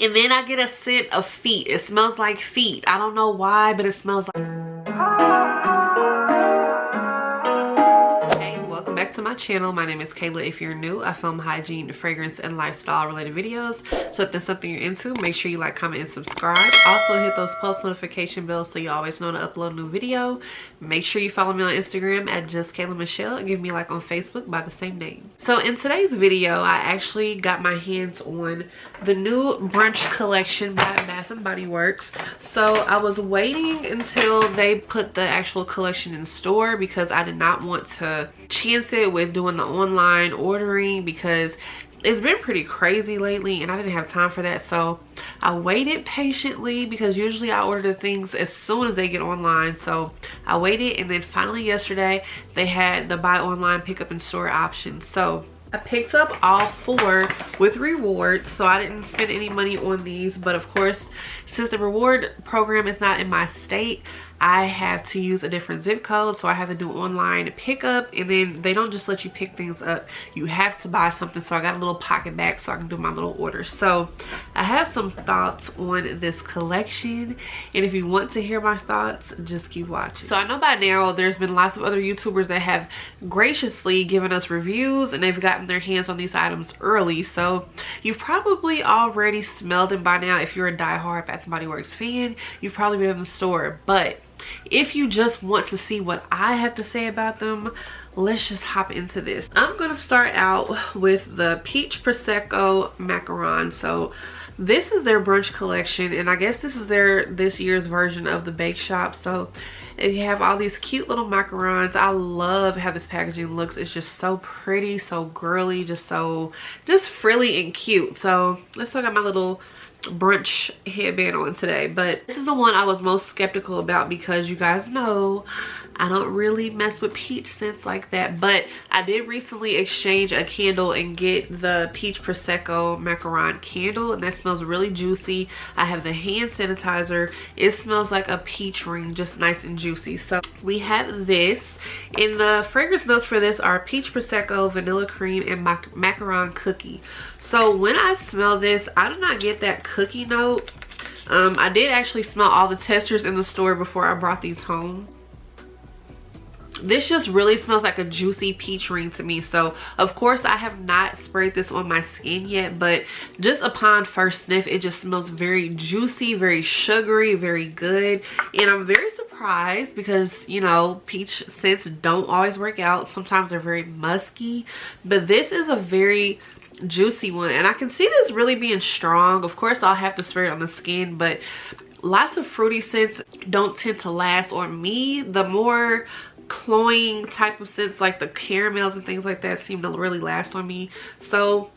And then I get a scent of feet. It smells like feet. I don't know why, but it smells like... Hey, welcome back to my channel. My name is Kayla. If you're new, I film hygiene, fragrance, and lifestyle related videos. So if that's something you're into, make sure you like, comment, and subscribe. Also hit those post notification bells so you always know to upload a new video. Make sure you follow me on Instagram at @JustKaylaMichelle and give me a like on Facebook by the same name. So in today's video, I actually got my hands on the new Brunch collection by Bath & Body Works. So I was waiting until they put the actual collection in store because I did not want to chance it with doing the online ordering because it's been pretty crazy lately and I didn't have time for that. So I waited patiently because usually I order the things as soon as they get online. So I waited, and then finally yesterday they had the buy online pickup in store option. So I picked up all 4 with rewards, so I didn't spend any money on these. But of course, since the reward program is not in my state, I have to use a different zip code, so I have to do online pickup, and then they don't just let you pick things up, you have to buy something. So I got a little pocket bag so I can do my little orders. So I have some thoughts on this collection, and if you want to hear my thoughts, just keep watching. So I know by now there's been lots of other YouTubers that have graciously given us reviews and they've gotten their hands on these items early, so you've probably already smelled them by now. If you're a diehard Bath & Body Works fan, you've probably been in the store. But if you just want to see what I have to say about them, let's just hop into this. I'm gonna start out with the Peach Prosecco Macaron. So this is their brunch collection, and I guess this is this year's version of the Bake Shop. So you have all these cute little macarons. I love how this packaging looks. It's just so pretty, so girly, just frilly and cute. So let's look at my little brunch headband on today. But this is the one I was most skeptical about because you guys know I don't really mess with peach scents like that. But I did recently exchange a candle and get the Peach Prosecco Macaron candle, and that smells really juicy. I have the hand sanitizer. It smells like a peach ring, just nice and juicy. So we have this, and the fragrance notes for this are Peach Prosecco, vanilla cream, and macaron cookie. So when I smell this, I do not get that cookie note. I did actually smell all the testers in the store before I brought these home. This just really smells like a juicy peach ring to me. So of course I have not sprayed this on my skin yet, but just upon first sniff, it just smells very juicy, very sugary, very good. And I'm very surprised because, you know, peach scents don't always work out. Sometimes they're very musky, but this is a very juicy one, and I can see this really being strong. Of course I'll have to spray it on the skin, but lots of fruity scents don't tend to last on me. The more cloying type of scents like the caramels and things like that seem to really last on me. So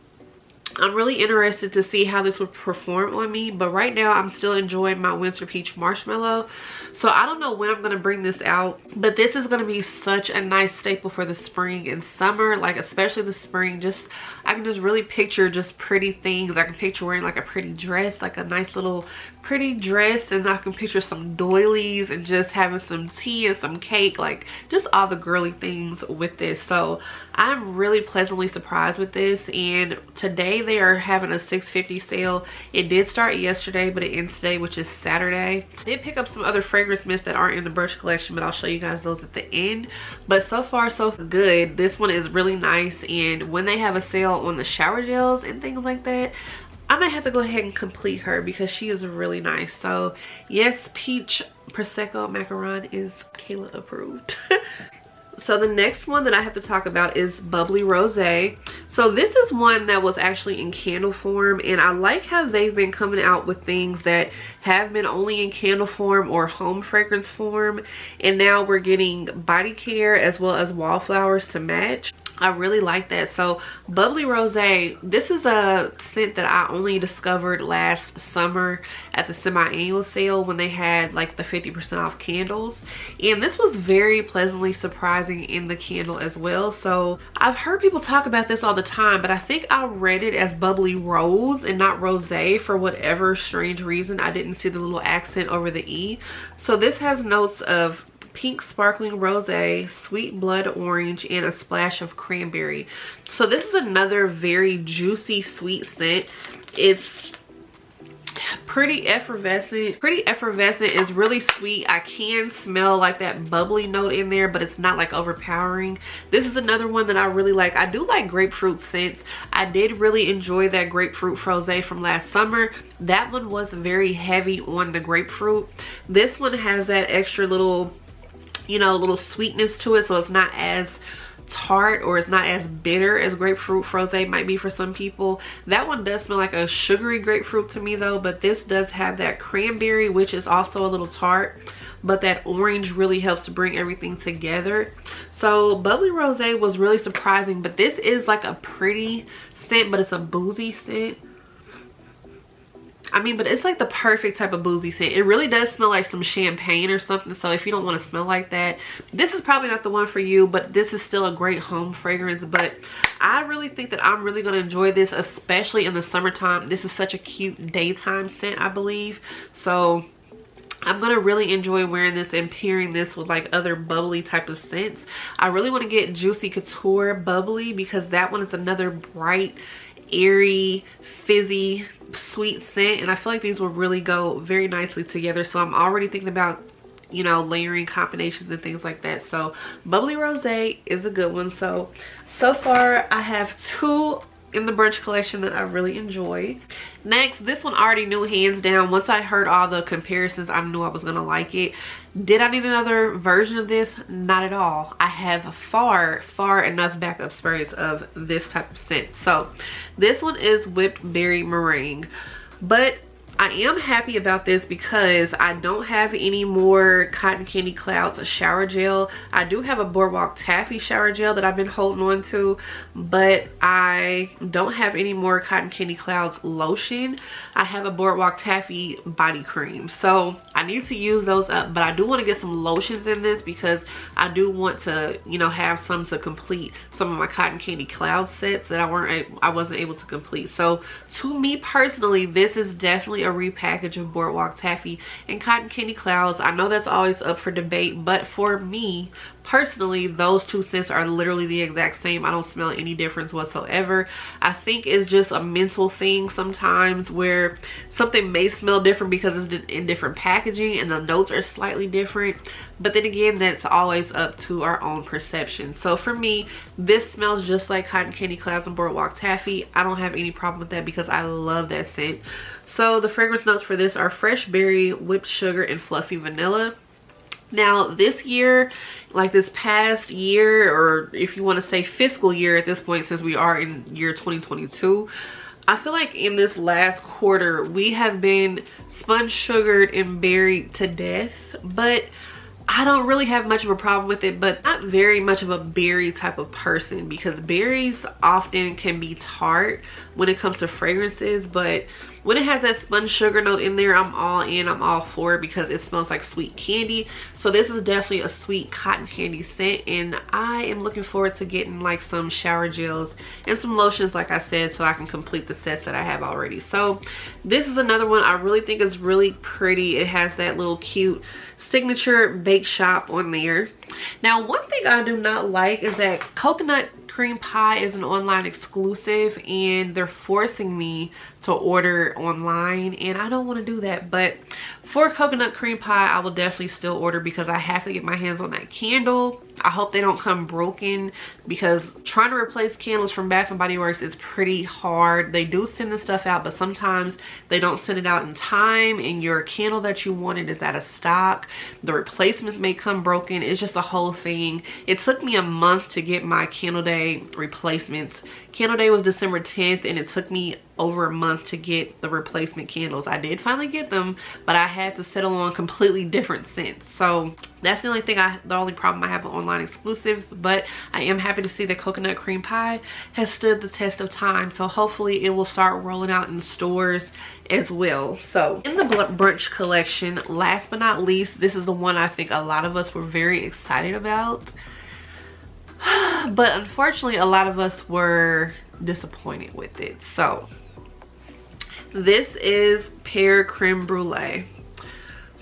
I'm really interested to see how this would perform on me, but right now I'm still enjoying my winter peach marshmallow. So I don't know when I'm going to bring this out, but this is going to be such a nice staple for the spring and summer, like especially the spring. Just I can just really picture just pretty things. I can picture wearing like a pretty dress, like a nice little pretty dress, and I can picture some doilies and just having some tea and some cake, like just all the girly things with this. So I'm really pleasantly surprised with this, and today they are having a $6.50 sale. It did start yesterday, but it ends today, which is Saturday. I did pick up some other fragrance mists that aren't in the Brunch collection, but I'll show you guys those at the end. But so far so good. This one is really nice, and when they have a sale on the shower gels and things like that, I might have to go ahead and complete her because she is really nice. So yes, Peach Prosecco Macaron is Kayla approved. So the next one that I have to talk about is Bubblesy Rose. So this is one that was actually in candle form, and I like how they've been coming out with things that have been only in candle form or home fragrance form, and now we're getting body care as well as wallflowers to match. I really like that. So Bubblesy Rose, this is a scent that I only discovered last summer at the semi-annual sale when they had like the 50% off candles, and this was very pleasantly surprising in the candle as well. So I've heard people talk about this all the time, but I think I read it as Bubblesy Rose and not Rose for whatever strange reason. I didn't see the little accent over the E. So this has notes of pink sparkling rosé, sweet blood orange, and a splash of cranberry. So this is another very juicy sweet scent. It's Pretty effervescent. Pretty effervescent is really sweet. I can smell like that bubbly note in there, but it's not like overpowering. This is another one that I really like. I do like grapefruit scents. I did really enjoy that grapefruit frosé from last summer. That one was very heavy on the grapefruit. This one has that extra little, you know, little sweetness to it, so it's not as tart or it's not as bitter as grapefruit frosé might be for some people. That one does smell like a sugary grapefruit to me though, but this does have that cranberry, which is also a little tart, but that orange really helps to bring everything together. So bubbly rosé was really surprising, but this is like a pretty scent, but it's a boozy scent. I mean, but it's like the perfect type of boozy scent. It really does smell like some champagne or something. So if you don't want to smell like that, this is probably not the one for you, but this is still a great home fragrance. But I really think that I'm really going to enjoy this, especially in the summertime. This is such a cute daytime scent, I believe. So I'm going to really enjoy wearing this and pairing this with like other bubbly type of scents. I really want to get Juicy Couture Bubbly because that one is another bright, airy, fizzy, sweet scent, and I feel like these will really go very nicely together. So I'm already thinking about, you know, layering combinations and things like that. So bubbly rosé is a good one. So far I have 2 in the brunch collection that I really enjoy. Next, this one I already knew hands down. Once I heard all the comparisons, I knew I was gonna like it. Did I need another version of this? Not at all. I have far enough backup sprays of this type of scent. So this one is Whipped Berry Meringue, but I am happy about this because I don't have any more Cotton Candy Clouds shower gel. I do have a Boardwalk Taffy shower gel that I've been holding on to, but I don't have any more Cotton Candy Clouds lotion. I have a Boardwalk Taffy body cream, so I need to use those up. But I do want to get some lotions in this because I do want to, you know, have some to complete some of my Cotton Candy Cloud sets that I wasn't able to complete. So to me personally, this is definitely a repackage of Boardwalk Taffy and Cotton Candy Clouds. I know that's always up for debate, but for me personally, those 2 scents are literally the exact same. I don't smell any difference whatsoever. I think it's just a mental thing sometimes where something may smell different because it's in different packaging and the notes are slightly different, but then again, that's always up to our own perception. So for me, this smells just like Cotton Candy Clouds and Boardwalk Taffy. I don't have any problem with that because I love that scent. So the fragrance notes for this are fresh berry, whipped sugar, and fluffy vanilla. Now this year, like this past year, or if you want to say fiscal year at this point, since we are in year 2022, I feel like in this last quarter we have been sponge sugared and berried to death, but I don't really have much of a problem with it, but not very much of a berry type of person because berries often can be tart when it comes to fragrances, but when it has that sponge sugar note in there, I'm all in, I'm all for it because it smells like sweet candy. So this is definitely a sweet cotton candy scent, and I am looking forward to getting like some shower gels and some lotions, like I said, so I can complete the sets that I have already. So this is another one I really think is really pretty. It has that little cute signature bake shop on there. Now one thing I do not like is that coconut cream pie is an online exclusive and they're forcing me to order online, and I don't want to do that. But for coconut cream pie, I will definitely still order because I have to get my hands on that candle. I hope they don't come broken because trying to replace candles from Bath and Body Works is pretty hard. They do send the stuff out, but sometimes they don't send it out in time and your candle that you wanted is out of stock. The replacements may come broken. It's just a whole thing. It took me a month to get my Candle Day replacements. Candle Day was December 10th and it took me over a month to get the replacement candles. I did finally get them, but I had to settle on completely different scents. So that's the only problem I have with online exclusives, but I am happy to see that coconut cream pie has stood the test of time. So hopefully it will start rolling out in stores as well. So in the brunch collection, last but not least, this is the one I think a lot of us were very excited about. But unfortunately, a lot of us were disappointed with it. So this is Pear Creme Brulee.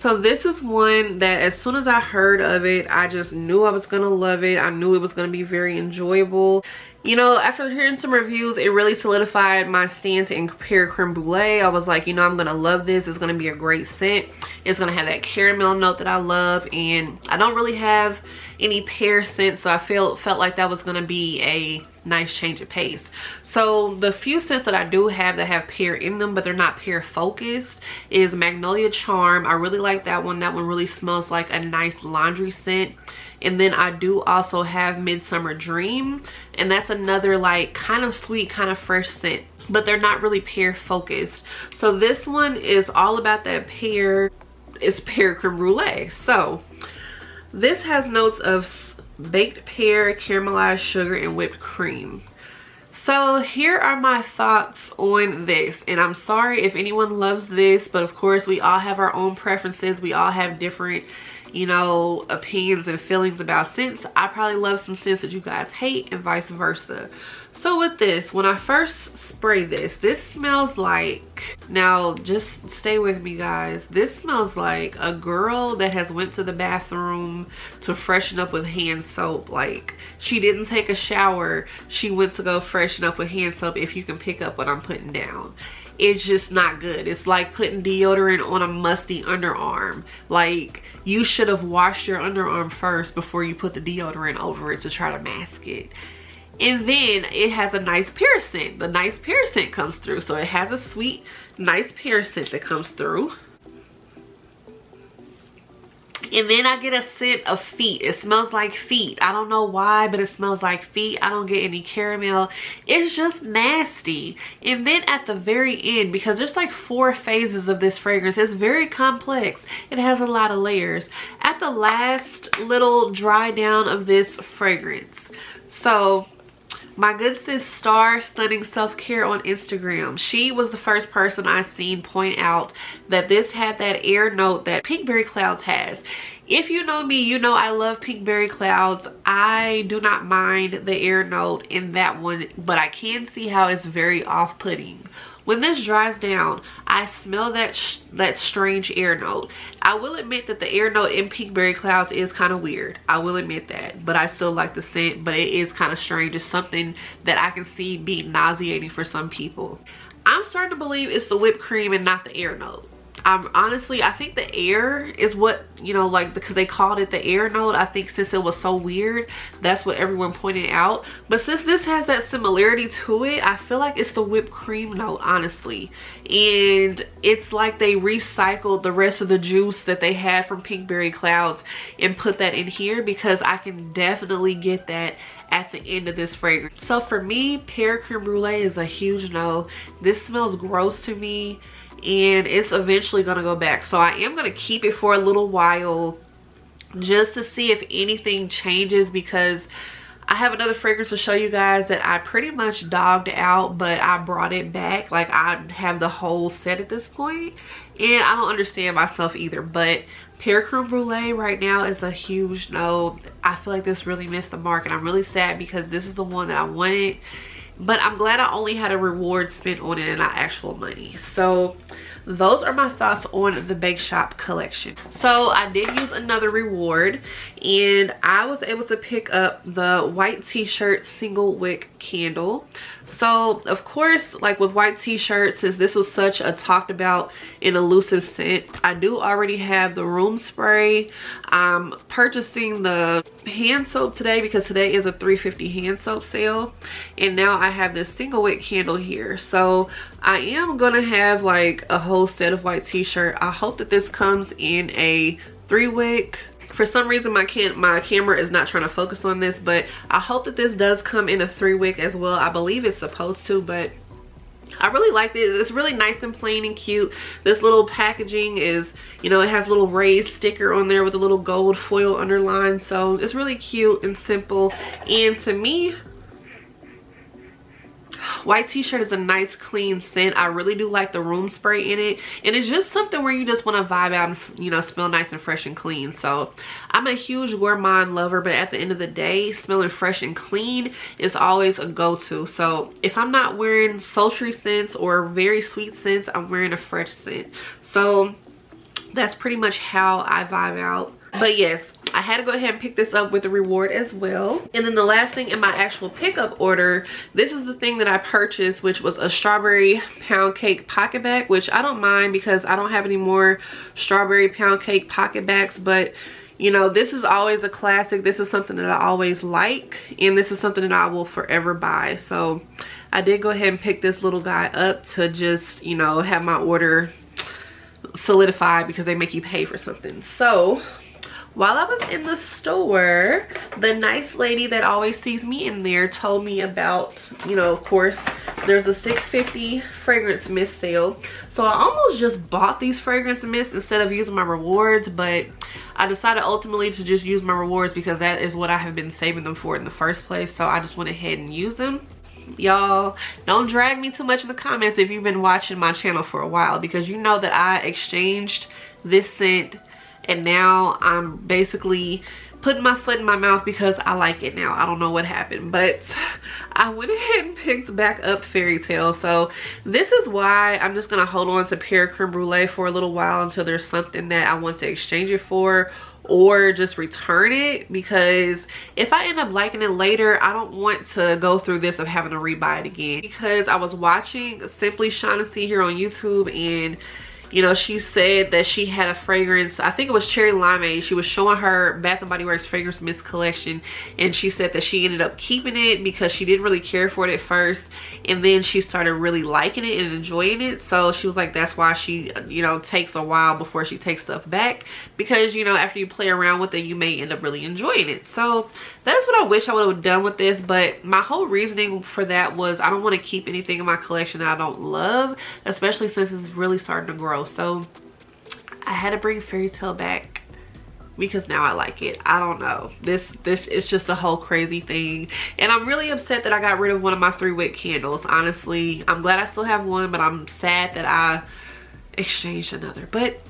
So this is one that as soon as I heard of it, I just knew I was gonna love it. I knew it was gonna be very enjoyable. You know, after hearing some reviews, it really solidified my stance in Pear creme brulee. I was like, you know, I'm gonna love this. It's gonna be a great scent. It's gonna have that caramel note that I love, and I don't really have any pear scent, so I felt like that was gonna be a nice change of pace. So the few scents that I do have that have pear in them, but they're not pear focused, is Magnolia Charm. I really like that one. That one really smells like a nice laundry scent. And then I do also have Midsummer Dream, and that's another like kind of sweet, kind of fresh scent, but they're not really pear focused. So this one is all about that pear. It's Pear creme brulee. So this has notes of baked pear, caramelized sugar, and whipped cream. So here are my thoughts on this, and I'm sorry if anyone loves this, but of course we all have our own preferences. We all have different, you know, opinions and feelings about scents. I probably love some scents that you guys hate, and vice versa. So with this, when I first spray this, this smells like, now just stay with me guys, this smells like a girl that has went to the bathroom to freshen up with hand soap. Like, she didn't take a shower, she went to go freshen up with hand soap, if you can pick up what I'm putting down. It's just not good. It's like putting deodorant on a musty underarm. Like, you should have washed your underarm first before you put the deodorant over it to try to mask it. And then it has a nice pear scent. The nice pear scent comes through. So it has a sweet, nice pear scent that comes through. And then I get a scent of feet. It smells like feet. I don't know why, but it smells like feet. I don't get any caramel. It's just nasty. And then at the very end, because there's like 4 phases of this fragrance, it's very complex. It has a lot of layers. At the last little dry down of this fragrance, so my good sis Star Stunning Self-Care on Instagram, she was the first person I seen point out that this had that air note that Pinkberry Clouds has. If you know me, you know I love Pinkberry Clouds. I do not mind the air note in that one, but I can see how it's very off-putting. When this dries down, I smell that strange air note. I will admit that the air note in Pinkberry Clouds is kind of weird. I will admit that, but I still like the scent, but it is kind of strange. It's something that I can see being nauseating for some people. I'm starting to believe it's the whipped cream and not the air note. Honestly, I think the air is what, you know, like, because they called it the air note. I think since it was so weird, that's what everyone pointed out. But since this has that similarity to it, I feel like it's the whipped cream note, honestly. And it's like they recycled the rest of the juice that they had from Pinkberry Clouds and put that in here, because I can definitely get that at the end of this fragrance. So for me, Pear creme brulee is a huge no. This smells gross to me, and it's eventually gonna go back. So I am gonna keep it for a little while just to see if anything changes, because I have another fragrance to show you guys that I pretty much dogged out, but I brought it back. Like, I have the whole set at this point, and I don't understand myself either. But Pear creme brulee right now is a huge no. I feel like this really missed the mark, and I'm really sad because this is the one that I wanted. But I'm glad I only had a reward spent on it and not actual money. So those are my thoughts on the Bake Shop collection. So I did use another reward, and I was able to pick up the white t-shirt single wick candle. So of course, like with white t-shirts, since this was such a talked about and elusive scent, I do already have the room spray. I'm purchasing the hand soap today because today is a $3.50 hand soap sale, and now I have this single wick candle here. So I am gonna have like a whole set of white t-shirt. I hope that this comes in a 3-wick. For some reason my camera is not trying to focus on this, but I hope that this does come in a 3-wick as well. I believe it's supposed to, but I really like this. It's really nice and plain and cute. This little packaging is, you know, it has a little raised sticker on there with a little gold foil underline. So it's really cute and simple. And to me, white t-shirt is a nice clean scent. I really do like the room spray in it, and it's just something where you just want to vibe out and, you know, smell nice and fresh and clean. So I'm a huge gourmand lover, but at the end of the day, smelling fresh and clean is always a go-to. So if I'm not wearing sultry scents or very sweet scents, I'm wearing a fresh scent. So that's pretty much how I vibe out. But yes, I had to go ahead and pick this up with a reward as well. And then the last thing in my actual pickup order, this is the thing that I purchased, which was a strawberry pound cake pocket bag, which I don't mind because I don't have any more strawberry pound cake pocket bags. But you know, this is always a classic. This is something that I always like, and this is something that I will forever buy. So I did go ahead and pick this little guy up to just, you know, have my order solidified because they make you pay for something. So while I was in the store, the nice lady that always sees me in there told me about, you know, of course, there's a $6.50 fragrance mist sale. So I almost just bought these fragrance mists instead of using my rewards, but I decided ultimately to just use my rewards because that is what I have been saving them for in the first place. So I just went ahead and used them. Y'all, don't drag me too much in the comments if you've been watching my channel for a while, because you know that I exchanged this scent and now I'm basically putting my foot in my mouth because I like it now. I don't know what happened, but I went ahead and picked back up Fairy Tale. So this is why I'm just gonna hold on to Pear creme brulee for a little while until there's something that I want to exchange it for, or just return it, because if I end up liking it later, I don't want to go through this of having to rebuy it again. Because I was watching Simply Shaughnessy here on YouTube, and you know, she said that she had a fragrance, I think it was Cherry Limeade. She was showing her Bath & Body Works fragrance mist collection, and she said that she ended up keeping it because she didn't really care for it at first, and then she started really liking it and enjoying it. So she was like, that's why she, you know, takes a while before she takes stuff back, because, you know, after you play around with it, you may end up really enjoying it. So that's what I wish I would have done with this. But my whole reasoning for that was I don't want to keep anything in my collection that I don't love, especially since it's really starting to grow. So I had to bring Fairy Tale back because now I like it. I don't know, this is just a whole crazy thing, and I'm really upset that I got rid of one of my 3-wick candles. Honestly, I'm glad I still have one, but I'm sad that I exchanged another. But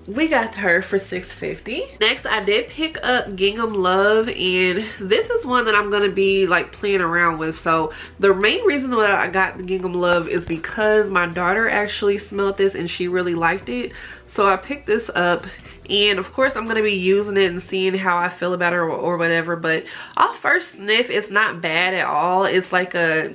we got her for $6.50. Next, I did pick up Gingham Love, and this is one that I'm gonna be like playing around with. So the main reason that I got the Gingham Love is because my daughter actually smelled this and she really liked it. So I picked this up, and of course I'm going to be using it and seeing how I feel about it, or whatever. But off first sniff, it's not bad at all. It's like a,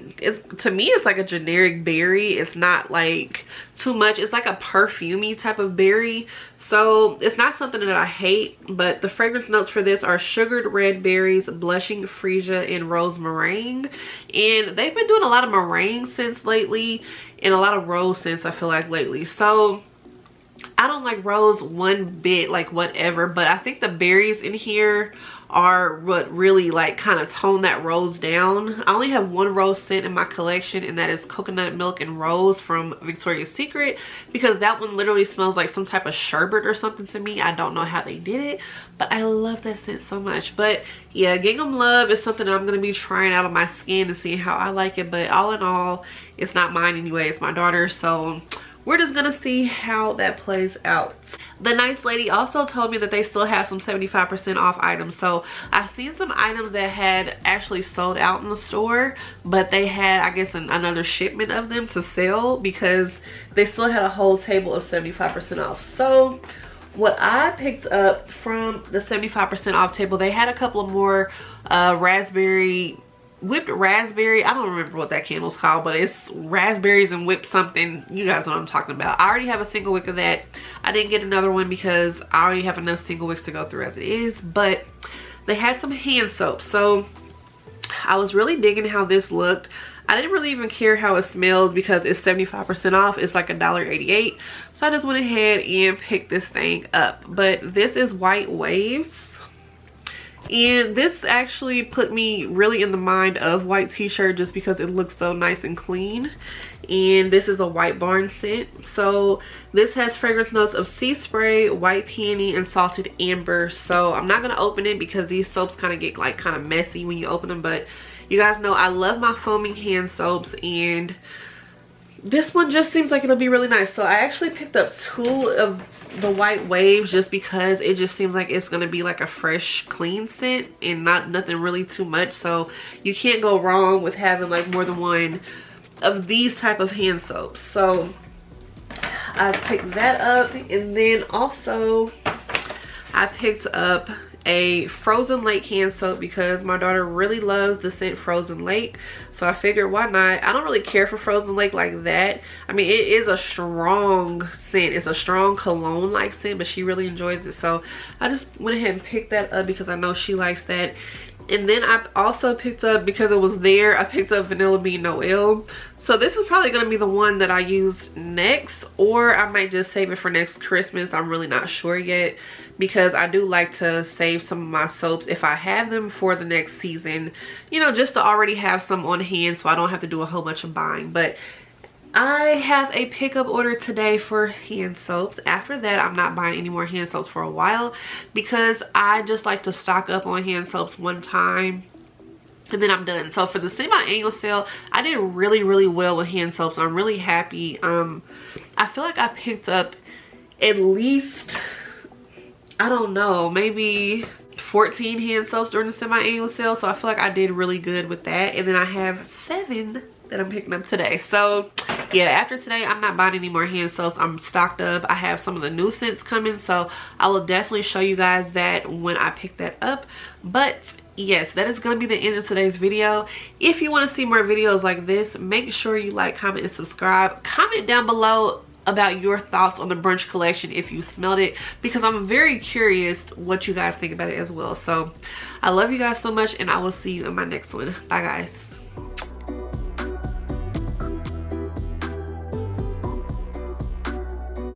to me it's like a generic berry. It's not like too much. It's like a perfumey type of berry, so it's not something that I hate. But the fragrance notes for this are sugared red berries, blushing freesia, and rose meringue. And they've been doing a lot of meringue scents lately and a lot of rose scents, I feel like, lately. So I don't like rose one bit, like whatever, but I think the berries in here are what really like kind of tone that rose down. I only have one rose scent in my collection, and that is coconut milk and rose from Victoria's Secret, because that one literally smells like some type of sherbet or something to me. I don't know how they did it, but I love that scent so much. But yeah, Gingham Love is something that I'm going to be trying out on my skin and seeing how I like it. But all in all, it's not mine anyway, it's my daughter's. So we're just gonna see how that plays out. The nice lady also told me that they still have some 75% off items. So I've seen some items that had actually sold out in the store, but they had, I guess, another shipment of them to sell because they still had a whole table of 75% off. So what I picked up from the 75% off table, they had a couple of more whipped raspberry, I don't remember what that candle's called, but it's raspberries and whipped something. You guys know what I'm talking about. I already have a single wick of that. I didn't get another one because I already have enough single wicks to go through as it is. But they had some hand soap, so I was really digging how this looked. I didn't really even care how it smells because it's 75% off. It's like $1.88. So I just went ahead and picked this thing up. But this is White Waves. And this actually put me really in the mind of white t-shirt just because it looks so nice and clean. And this is a White Barn scent. So this has fragrance notes of sea spray, white peony, and salted amber. So I'm not going to open it because these soaps kind of get like kind of messy when you open them. But you guys know I love my foaming hand soaps, and this one just seems like it'll be really nice. So I actually picked up 2 of the White Waves just because it just seems like it's gonna be like a fresh, clean scent and nothing really too much. So you can't go wrong with having like more than one of these type of hand soaps. So I picked that up. And then also I picked up a Frozen Lake hand soap because my daughter really loves the scent Frozen Lake, so I figured why not. I don't really care for Frozen Lake like that. I mean, it is a strong scent, it's a strong cologne like scent, but she really enjoys it, so I just went ahead and picked that up because I know she likes that. And then I also picked up, because it was there, I picked up Vanilla Bean Noel. So this is probably going to be the one that I use next, or I might just save it for next Christmas. I'm really not sure yet, because I do like to save some of my soaps if I have them for the next season, you know, just to already have some on hand so I don't have to do a whole bunch of buying. But I have a pickup order today for hand soaps. After that, I'm not buying any more hand soaps for a while, because I just like to stock up on hand soaps one time and then I'm done. So for the semi-annual sale, I did really well with hand soaps. I'm really happy. I feel like I picked up at least, I don't know, maybe 14 hand soaps during the semi-annual sale, so I feel like I did really good with that. And then I have 7 that I'm picking up today. So yeah, after today, I'm not buying any more hand soaps. I'm stocked up. I have some of the new scents coming, so I will definitely show you guys that when I pick that up. But yes, that is going to be the end of today's video. If you want to see more videos like this, make sure you like, comment, and subscribe. Comment down below about your thoughts on the Brunch collection if you smelled it, because I'm very curious what you guys think about it as well. So I love you guys so much, and I will see you in my next one. Bye guys.